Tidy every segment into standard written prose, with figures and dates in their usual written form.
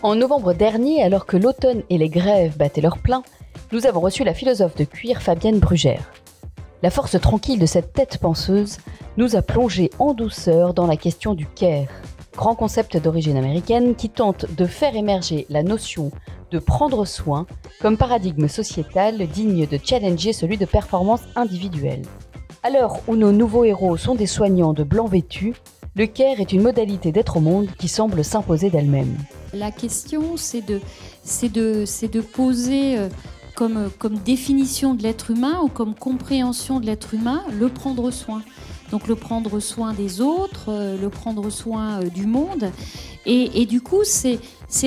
En novembre dernier, alors que l'automne et les grèves battaient leur plein, nous avons reçu la philosophe de cuir Fabienne Brugère. La force tranquille de cette tête penseuse nous a plongé en douceur dans la question du care, grand concept d'origine américaine qui tente de faire émerger la notion de prendre soin comme paradigme sociétal digne de challenger celui de performance individuelle. À l'heure où nos nouveaux héros sont des soignants de blanc vêtus, le care est une modalité d'être au monde qui semble s'imposer d'elle-même. La question, c'est de poser comme définition de l'être humain ou comme compréhension de l'être humain, le prendre soin. Donc le prendre soin des autres, le prendre soin du monde. Et du coup, c'est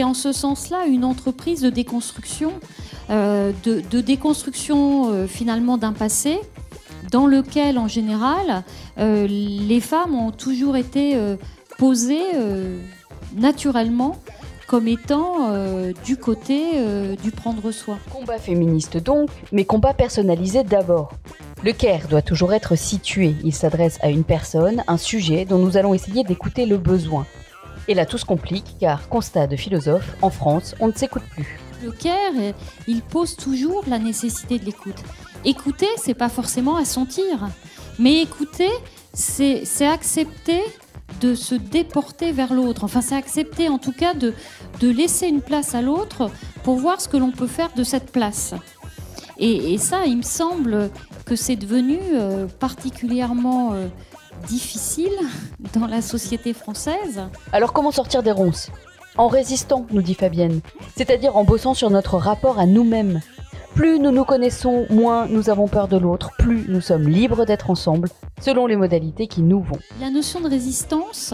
en ce sens-là une entreprise de déconstruction, de déconstruction finalement d'un passé dans lequel, en général, les femmes ont toujours été posées naturellement comme étant du côté du prendre soin. Combat féministe donc, mais combat personnalisé d'abord. Le care doit toujours être situé. Il s'adresse à une personne, un sujet dont nous allons essayer d'écouter le besoin. Et là, tout se complique, car, constat de philosophe, en France, on ne s'écoute plus. Le care, il pose toujours la nécessité de l'écoute. Écouter, c'est pas forcément assentir, mais écouter, c'est accepter de se déporter vers l'autre. Enfin, c'est accepter en tout cas de laisser une place à l'autre pour voir ce que l'on peut faire de cette place. Et ça, il me semble que c'est devenu particulièrement difficile dans la société française. Alors comment sortir des ronces ? En résistant, nous dit Fabienne, c'est-à-dire en bossant sur notre rapport à nous-mêmes. Plus nous nous connaissons, moins nous avons peur de l'autre, plus nous sommes libres d'être ensemble, selon les modalités qui nous vont. La notion de résistance,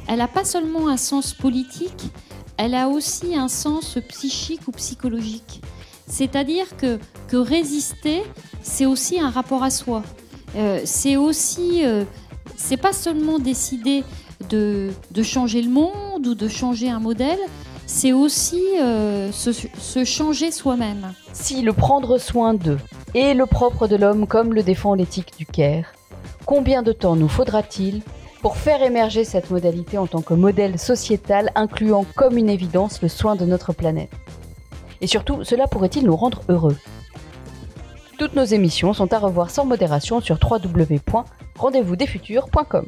elle n'a pas seulement un sens politique, elle a aussi un sens psychique ou psychologique. C'est-à-dire que résister, c'est aussi un rapport à soi. C'est pas seulement décider de changer le monde ou de changer un modèle, c'est aussi se changer soi-même. Si le prendre soin d'eux est le propre de l'homme comme le défend l'éthique du care, combien de temps nous faudra-t-il pour faire émerger cette modalité en tant que modèle sociétal incluant comme une évidence le soin de notre planète ? Et surtout, cela pourrait-il nous rendre heureux ? Toutes nos émissions sont à revoir sans modération sur www.rendezvousdesfuturs.com.